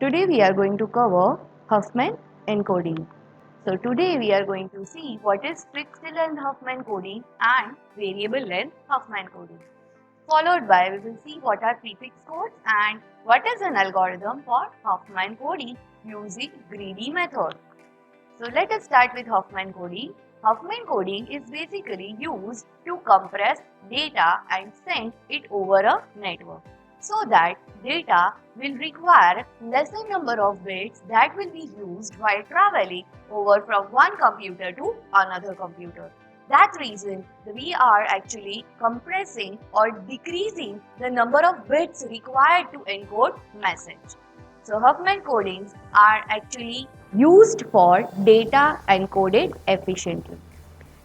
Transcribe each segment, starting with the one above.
Today we are going to cover Huffman encoding. So today we are going to see what is fixed length Huffman coding and variable length Huffman coding. Followed by we will see what are prefix codes and what is an algorithm for Huffman coding using greedy method. So let us start with Huffman coding. Huffman coding is basically used to compress data and send it over a network so that data will require lesser number of bits that will be used while traveling over from one computer to another computer. That's reason we are actually compressing or decreasing the number of bits required to encode message. So Huffman codings are actually used for data encoded efficiently,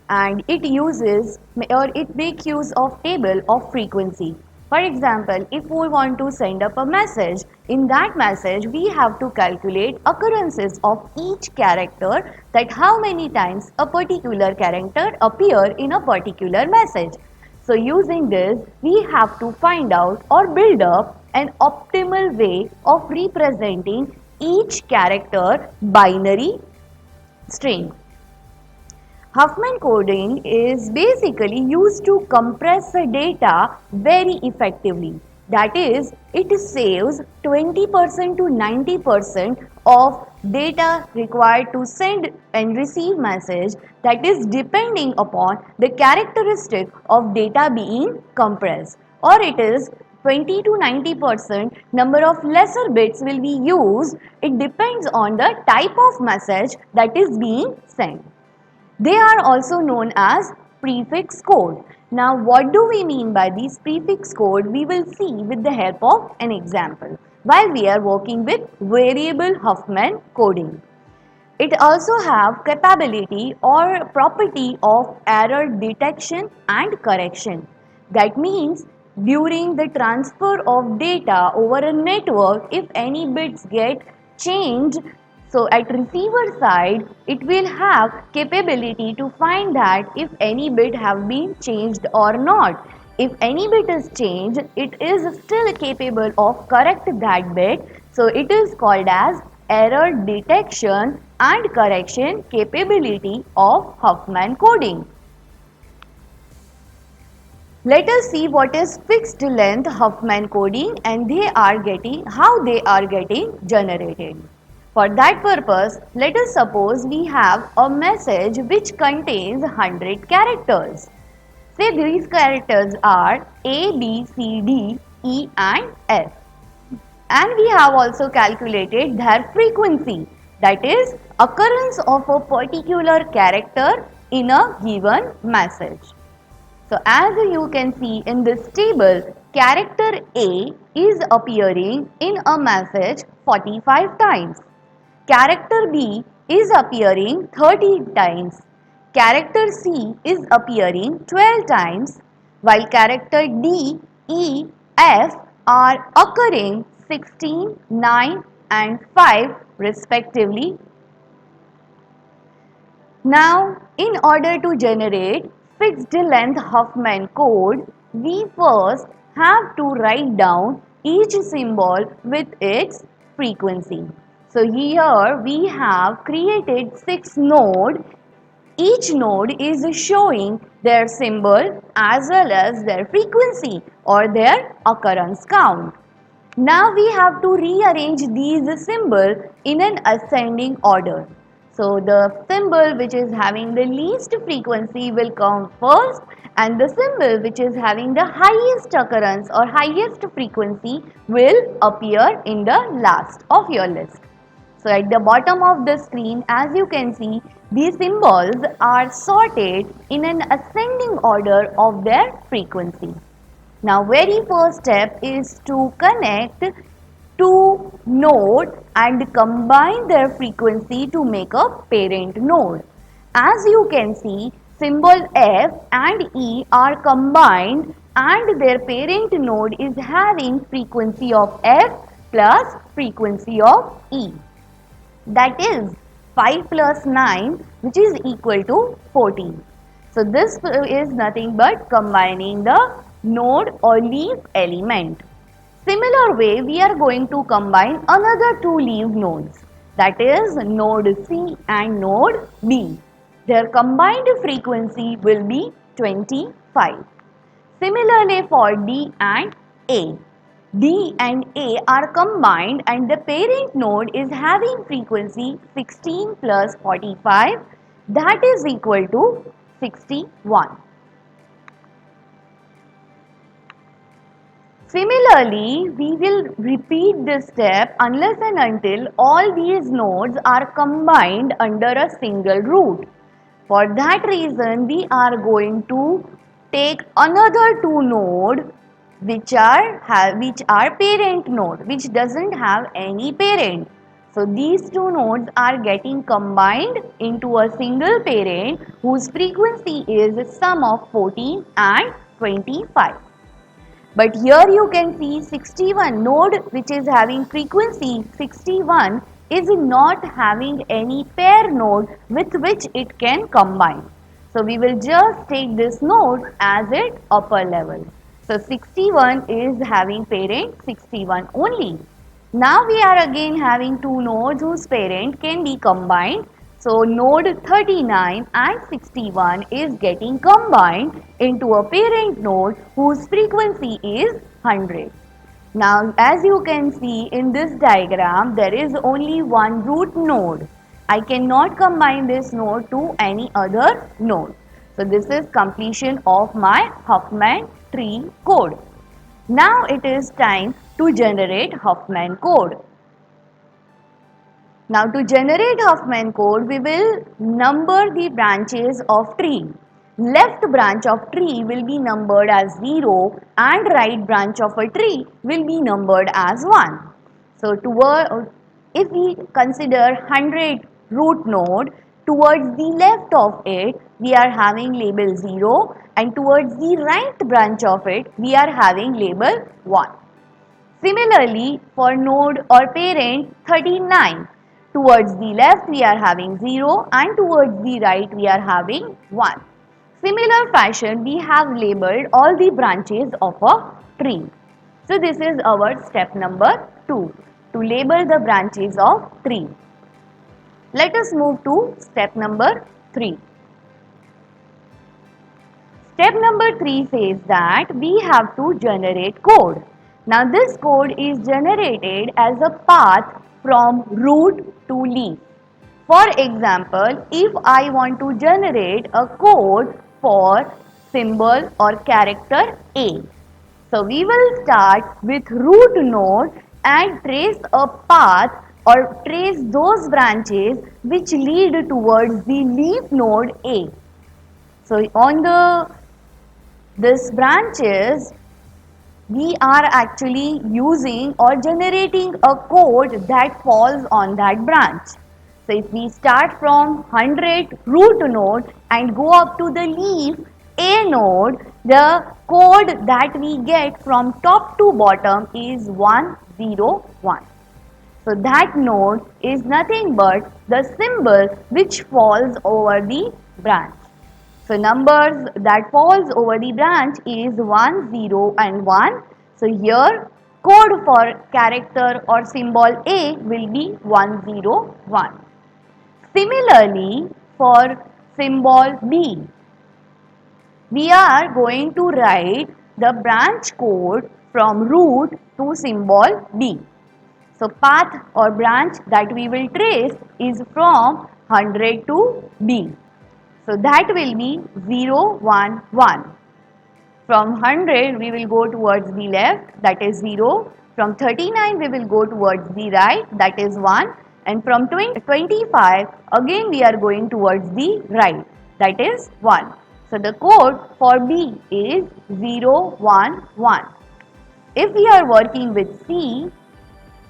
and it uses or it makes use of table of frequency. For example, if we want to send up a message, in that message we have to calculate occurrences of each character, that how many times a particular character appear in a particular message. So using this, we have to find out or build up an optimal way of representing each character binary string. Huffman coding is basically used to compress the data very effectively. That is, it saves 20% to 90% of data required to send and receive message, that is depending upon the characteristic of data being compressed, or it is 20 to 90% number of lesser bits will be used. It depends on the type of message that is being sent. They are also known as prefix code. Now what do we mean by these prefix code? We will see with the help of an example while we are working with variable Huffman coding. It also have capability or property of error detection and correction. That means during the transfer of data over a network, if any bits get changed, so at receiver side, it will have capability to find that if any bit have been changed or not. If any bit is changed, it is still capable of correct that bit. So it is called as error detection and correction capability of Huffman coding. Let us see what is fixed length Huffman coding and how they are getting generated. For that purpose, let us suppose we have a message which contains 100 characters. Say these characters are A, B, C, D, E and F. And we have also calculated their frequency, that is occurrence of a particular character in a given message. So as you can see in this table, character A is appearing in a message 45 times. Character B is appearing 30 times. Character C is appearing 12 times, while character D, E, F are occurring 16, 9 and 5 respectively. Now, in order to generate fixed length Huffman code, we first have to write down each symbol with its frequency. So here we have created 6 nodes. Each node is showing their symbol as well as their frequency or their occurrence count. Now we have to rearrange these symbols in an ascending order. So the symbol which is having the least frequency will come first, and the symbol which is having the highest occurrence or highest frequency will appear in the last of your list. So at the bottom of the screen, as you can see, these symbols are sorted in an ascending order of their frequency. Now very first step is to connect two nodes and combine their frequency to make a parent node. As you can see, symbol F and E are combined and their parent node is having frequency of F plus frequency of E. That is 5 plus 9, which is equal to 14. So this is nothing but combining the node or leaf element. Similar way, we are going to combine another two leaf nodes, that is node C and node B. Their combined frequency will be 25. Similarly for D and A. D and A are combined and the parent node is having frequency 16 plus 45, that is equal to 61. Similarly, we will repeat this step unless and until all these nodes are combined under a single root. For that reason, we are going to take another two nodes which are parent node, which doesn't have any parent. So these two nodes are getting combined into a single parent whose frequency is sum of 14 and 25. But here you can see 61 node which is having frequency 61 is not having any pair node with which it can combine. So we will just take this node as its upper level. So 61 is having parent 61 only. Now we are again having two nodes whose parent can be combined. So node 39 and 61 is getting combined into a parent node whose frequency is 100. Now as you can see in this diagram, there is only one root node. I cannot combine this node to any other node. So this is completion of my Huffman tree code. Now it is time to generate Huffman code. Now to generate Huffman code, we will number the branches of tree. Left branch of tree will be numbered as 0 and right branch of a tree will be numbered as 1. So if we consider 100 root node, towards the left of it we are having label 0 and towards the right branch of it we are having label 1. Similarly, for node or parent 39, towards the left we are having 0 and towards the right we are having 1. Similar fashion, we have labeled all the branches of a tree. So this is our step number 2, to label the branches of tree. Let us move to step number 3. Step number 3 says that we have to generate code. Now this code is generated as a path from root to leaf. For example, if I want to generate a code for symbol or character A. So we will start with root node and trace a path or trace those branches which lead towards the leaf node A. So on this branches, we are actually using or generating a code that falls on that branch. So if we start from 100 root node and go up to the leaf A node, the code that we get from top to bottom is 101. So that node is nothing but the symbol which falls over the branch. So numbers that falls over the branch is 1, 0 and 1. So here code for character or symbol A will be 101. Similarly, for symbol B, we are going to write the branch code from root to symbol B. So path or branch that we will trace is from 100 to B. So that will be 0, 1, 1. From 100 we will go towards the left, that is 0. From 39 we will go towards the right, that is 1. And from 25 again we are going towards the right, that is 1. So the code for B is 0, 1, 1. If we are working with C,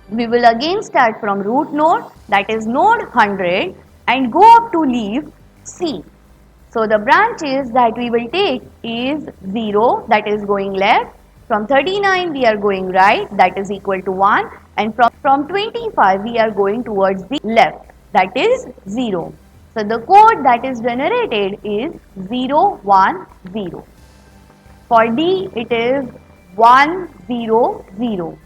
we will again start from root node, that is node 100, and go up to leaf C. So the branches that we will take is 0, that is going left. From 39 we are going right, that is equal to 1. And from 25 we are going towards the left, that is 0. So the code that is generated is 0, 1, 0. For D it is 1, 0, 0.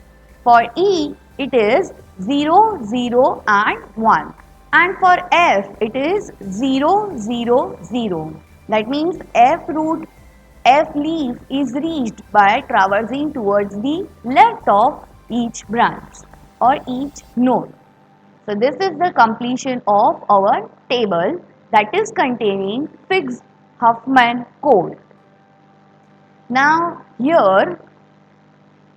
For E, it is 0, 0 and 1. And for F, it is 0, 0, 0. That means F leaf is reached by traversing towards the left of each branch or each node. So this is the completion of our table that is containing Figs-Huffman code. Now here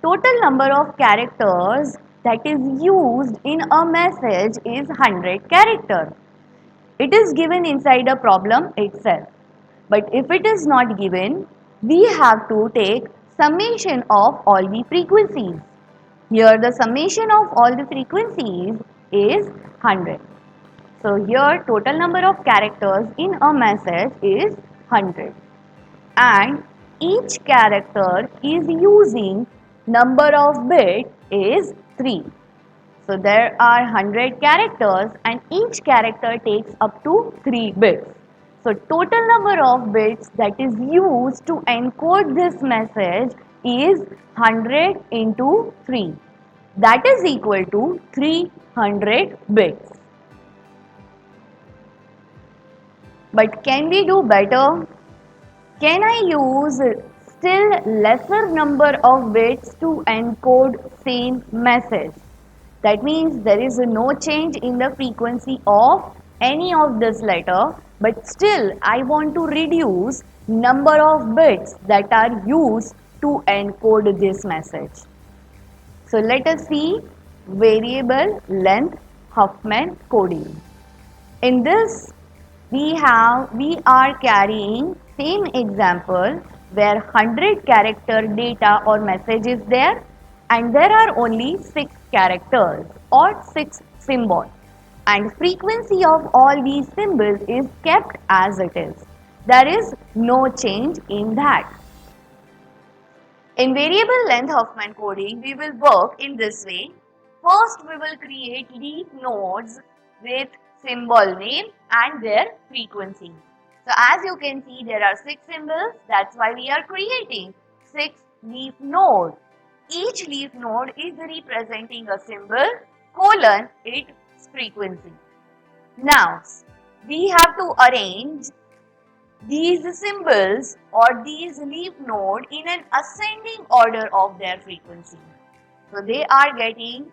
total number of characters that is used in a message is 100 characters. It is given inside a problem itself. But if it is not given, we have to take summation of all the frequencies. Here the summation of all the frequencies is 100. So here total number of characters in a message is 100. And each character is using number of bits is 3. So there are 100 characters and each character takes up to 3 bits. So total number of bits that is used to encode this message is 100 into 3. That is equal to 300 bits. But can we do better? Can I use still lesser number of bits to encode same message? That means there is no change in the frequency of any of this letter, but still I want to reduce number of bits that are used to encode this message. So let us see variable length Huffman coding. In this we are carrying same example where 100 character data or message is there and there are only 6 characters or 6 symbols and frequency of all these symbols is kept as it is. There is no change in that. In variable length Huffman coding, we will work in this way. First, we will create leaf nodes with symbol name and their frequency. So as you can see, there are 6 symbols. That's why we are creating 6 leaf nodes. Each leaf node is representing a symbol colon its frequency. Now, we have to arrange these symbols or these leaf node in an ascending order of their frequency. So they are getting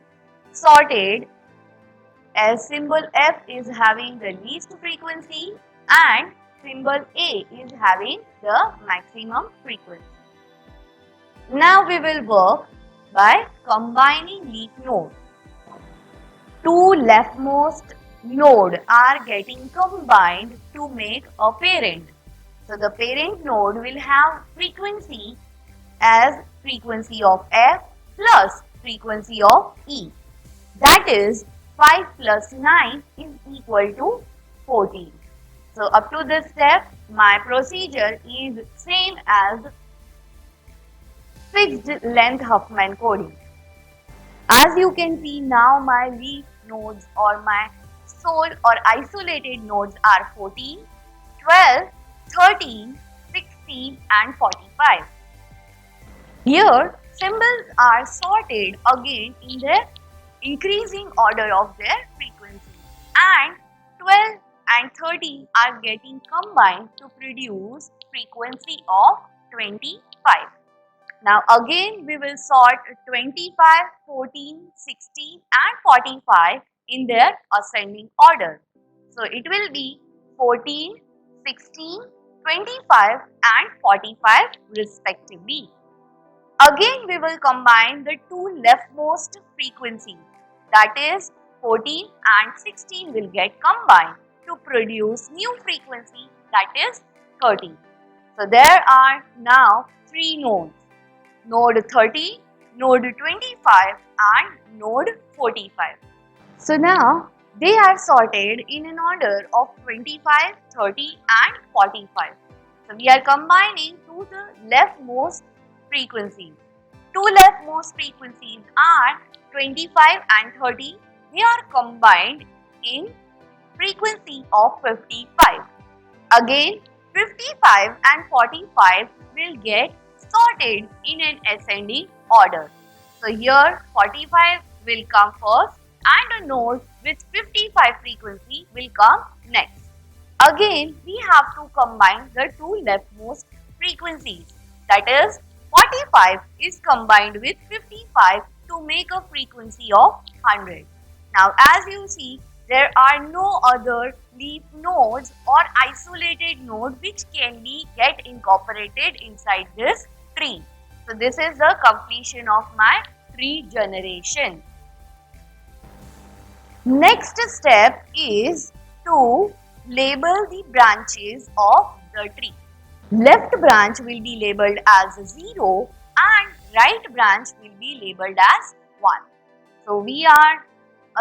sorted as symbol F is having the least frequency and symbol A is having the maximum frequency. Now we will work by combining leaf nodes. Two leftmost nodes are getting combined to make a parent. So the parent node will have frequency as frequency of F plus frequency of E. That is 5 plus 9 is equal to 14. So up to this step, my procedure is same as fixed length Huffman coding. As you can see now, my leaf nodes or my sole or isolated nodes are 14, 12, 13, 16 and 45. Here symbols are sorted again in the increasing order of their frequency and 12 and 13 are getting combined to produce frequency of 25. Now again we will sort 25, 14, 16 and 45 in their ascending order. So it will be 14, 16, 25 and 45 respectively. Again we will combine the two leftmost frequencies, that is 14 and 16 will get combined to produce new frequency, that is 30. So there are now 3 nodes, node 30, node 25 and node 45. So now they are sorted in an order of 25, 30 and 45. So we are combining to the leftmost frequencies. Two leftmost frequencies are 25 and 30. They are combined in frequency of 55. Again 55 and 45 will get sorted in an ascending order. So here 45 will come first and a node with 55 frequency will come next. Again, we have to combine the two leftmost frequencies. That is, 45 is combined with 55 to make a frequency of 100. Now, as you see, there are no other leaf nodes or isolated node which can be get incorporated inside this tree. So, this is the completion of my tree generation. Next step is to label the branches of the tree. Left branch will be labeled as 0 and right branch will be labeled as 1. So we are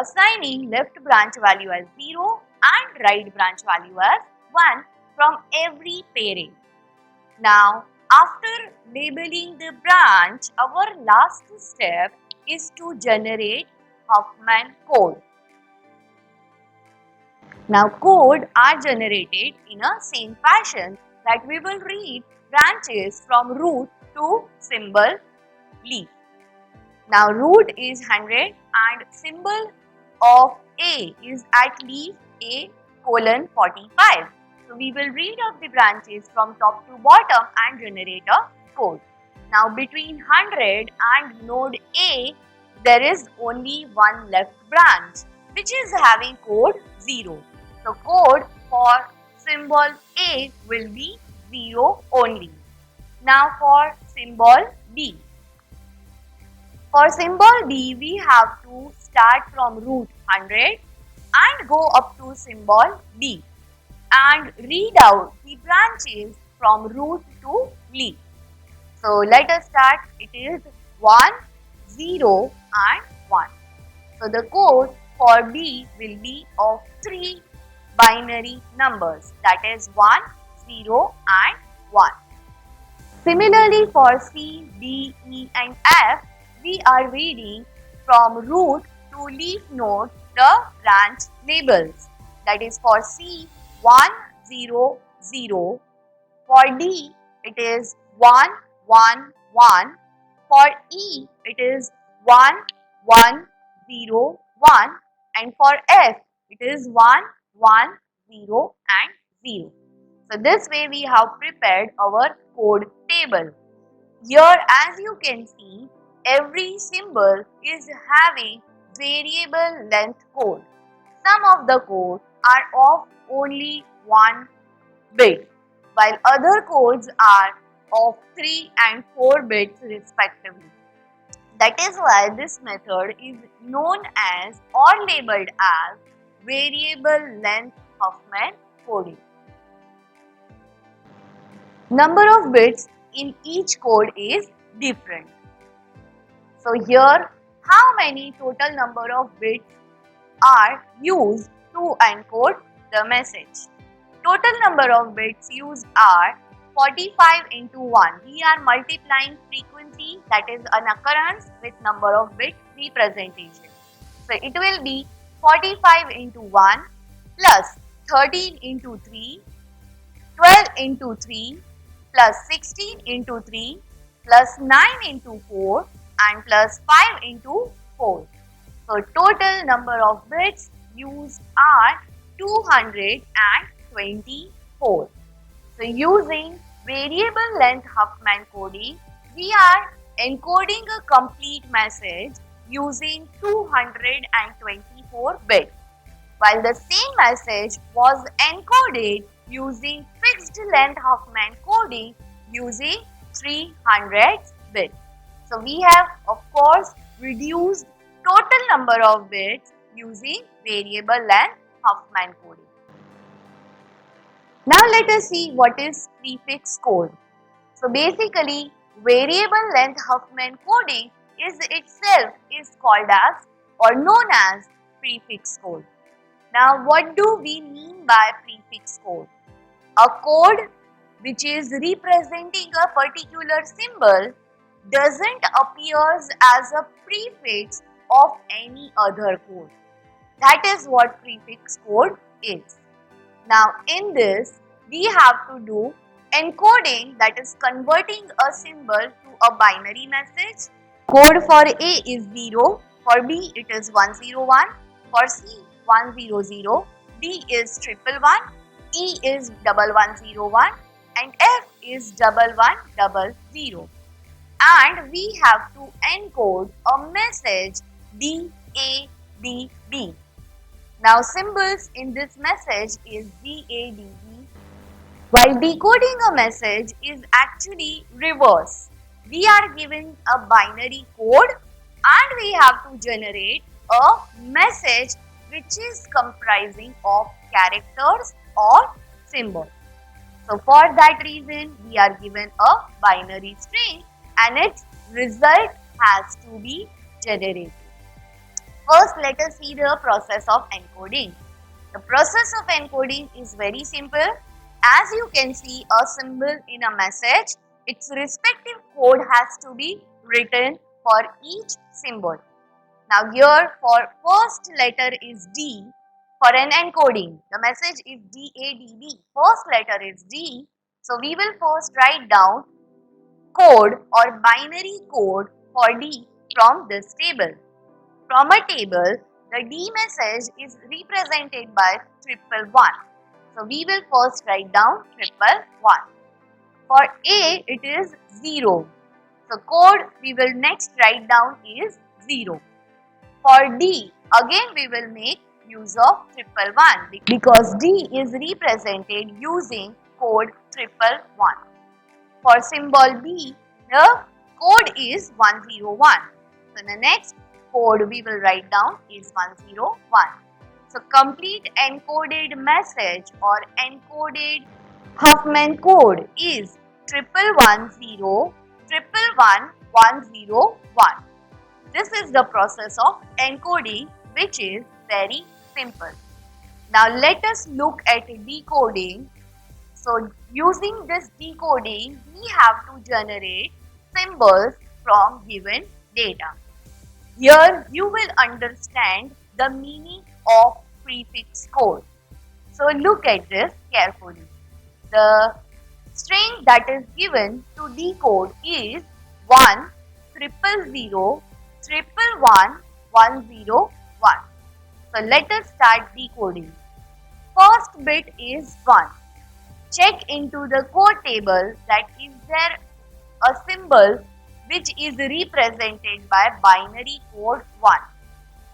assigning left branch value as 0 and right branch value as 1 from every pairing. Now after labeling the branch, our last step is to generate Huffman code. Now code are generated in a same fashion that we will read branches from root to symbol leaf. Now root is 100 and symbol of A is at leaf A colon 45. So we will read out the branches from top to bottom and generate a code. Now between 100 and node A, there is only one left branch which is having code 0. So code for symbol A will be 0 only. Now for symbol B. For symbol B, we have to start from root 100 and go up to symbol B and read out the branches from root to leaf. So let us start. It is 1, 0 and 1. So the code for B will be of 3 binary numbers, that is 1, 0 and 1. Similarly for C, D, E and F, we are reading from root to leaf node the branch labels. That is for C 1, 0, 0. For D it is 1, 1, 1. For E it is 1, 1, 0, 1. And for F it is 1, 1, 0 and 0. So this way we have prepared our code table. Here as you can see, every symbol is having variable length code. Some of the code are of only 1 bit, while other codes are of 3 and 4 bits respectively. That is why this method is known as or labeled as variable length Huffman coding. Number of bits in each code is different. So here, how many total number of bits are used to encode the message? Total number of bits used are 45 into 1. We are multiplying frequency, that is an occurrence, with number of bit representation. So it will be 45 into 1 plus 13 into 3, 12 into 3 plus 16 into 3 plus 9 into 4 and plus 5 into 4. So total number of bits used are 224. So using variable length Huffman coding, we are encoding a complete message using 224 bits, while the same message was encoded using fixed length Huffman coding using 300 bits. So we have of course reduced total number of bits using variable length Huffman coding. Now let us see what is prefix code. So basically variable length Huffman coding is itself called as or known as prefix code. Now what do we mean by prefix code? A code which is representing a particular symbol doesn't appears as a prefix of any other code. That is what prefix code is. Now in this we have to do Encoding, that is converting a symbol to a binary message. Code for A is 0, for B it is 101, for C 100, D is 111, E is 1101 and F is 1100. And we have to encode a message DADB. Now symbols in this message is DADB, while decoding a message is actually reverse. We are given a binary code and we have to generate a message which is comprising of characters or symbols. So for that reason, we are given a binary string and its result has to be generated. First, let us see the process of encoding. The process of encoding is very simple. As you can see a symbol in a message, its respective code has to be written for each symbol. Now here for first letter is D for an encoding. The message is DADB. First letter is D. So we will first write down code or binary code for D from this table. From a table, the D message is represented by 111. So we will first write down 111. For A, it is 0. So code we will next write down is 0. For D, again we will make use of 111 because D is represented using code 111. For symbol B, the code is 101. So the next code we will write down is 101. So complete encoded message or encoded Huffman code is 1110 111 This is the process of encoding, which is very simple. Now let us look at decoding. So using this decoding, we have to generate symbols from given data. Here you will understand the meaning of prefix code. So look at this carefully. The string that is given to decode is 1 000 111 So let us start decoding. First bit is 1. Check into the code table that is there a symbol which is represented by binary code 1.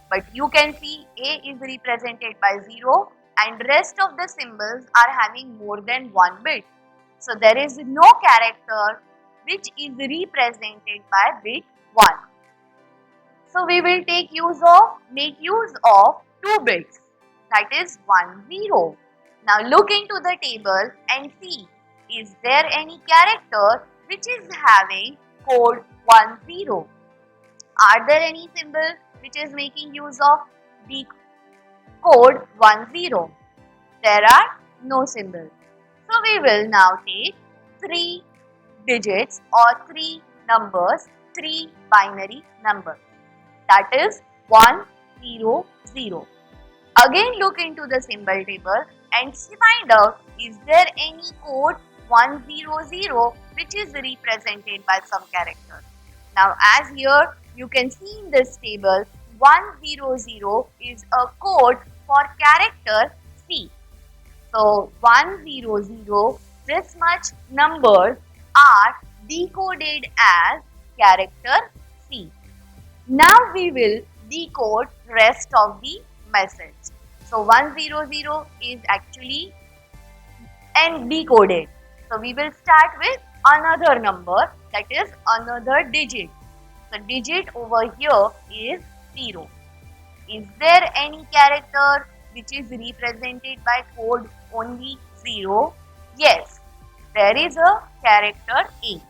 But you can see A is represented by 0 and rest of the symbols are having more than 1 bit. So there is no character which is represented by bit 1. So we will make use of 2 bits, that is 1 0. Now look into the table and see, is there any character which is having code 1 0? Are there any symbol which is making use of the code 1 0? There are no symbols. So we will now take 3 digits or 3 numbers, 3 binary numbers. That is 1 0 0. Again look into the symbol table and find out, is there any code 100 which is represented by some character. Now as here you can see in this table 100 is a code for character C. So 100, this much numbers are decoded as character C. Now we will decode rest of the message. So 100 is actually decoded. So we will start with another number, that is another digit. The digit over here is 0. Is there any character which is represented by code only 0? Yes, there is a character A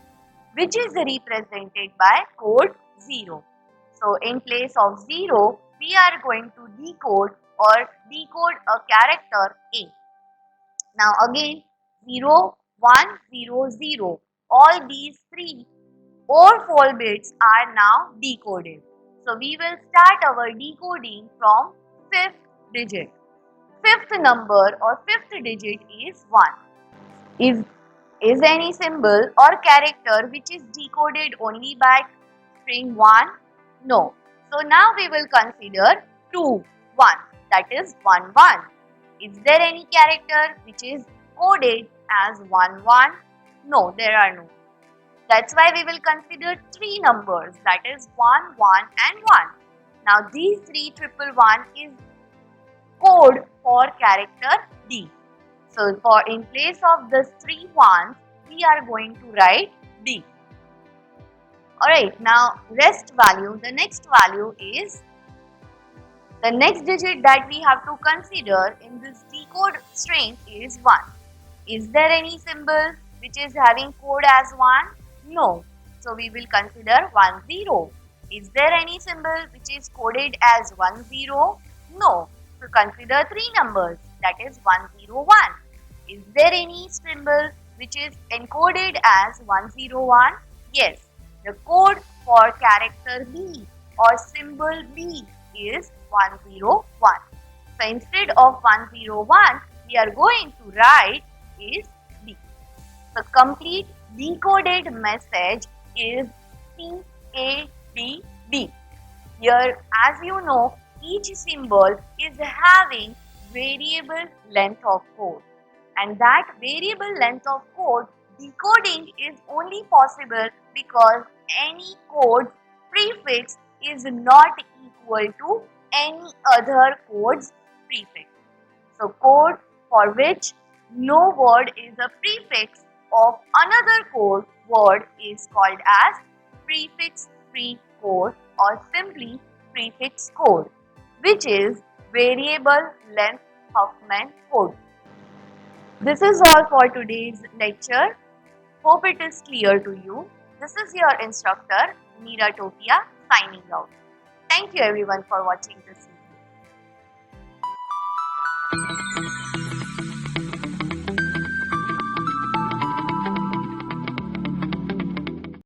which is represented by code 0. So in place of 0, we are going to decode a character A. Now again 0, 1, 0, 0. All these 3 or 4 bits are now decoded. So we will start our decoding from 5th digit. 5th number or 5th digit is 1. Is any symbol or character which is decoded only by string 1? No. So now we will consider 2, 1, that is 1, 1. Is there any character which is coded as 1, 1? No, there are no. That's why we will consider 3 numbers, that is 1, 1 and 1. Now these 3 triple 1 is code for character D. So for in place of this 3 ones, we are going to write D. Alright, now rest value, the next value is the next digit that we have to consider in this decode string is 1. Is there any symbol which is having code as 1? No. So we will consider 1, 0. Is there any symbol which is coded as 1, 0? No. So consider 3 numbers, that is 1, 0, 1. Is there any symbol which is encoded as 101? Yes, the code for character B or symbol B is 101. So instead of 101, we are going to write is B. The complete decoded message is CADD. Here, as you know, each symbol is having variable length of code. And that variable length of code decoding is only possible because any code prefix is not equal to any other code's prefix. So code for which no word is a prefix of another code word is called as prefix-free code or simply prefix code, which is variable length Huffman code. This is all for today's lecture. Hope it is clear to you. This is your instructor, Meera Topia, signing out. Thank you everyone for watching this video.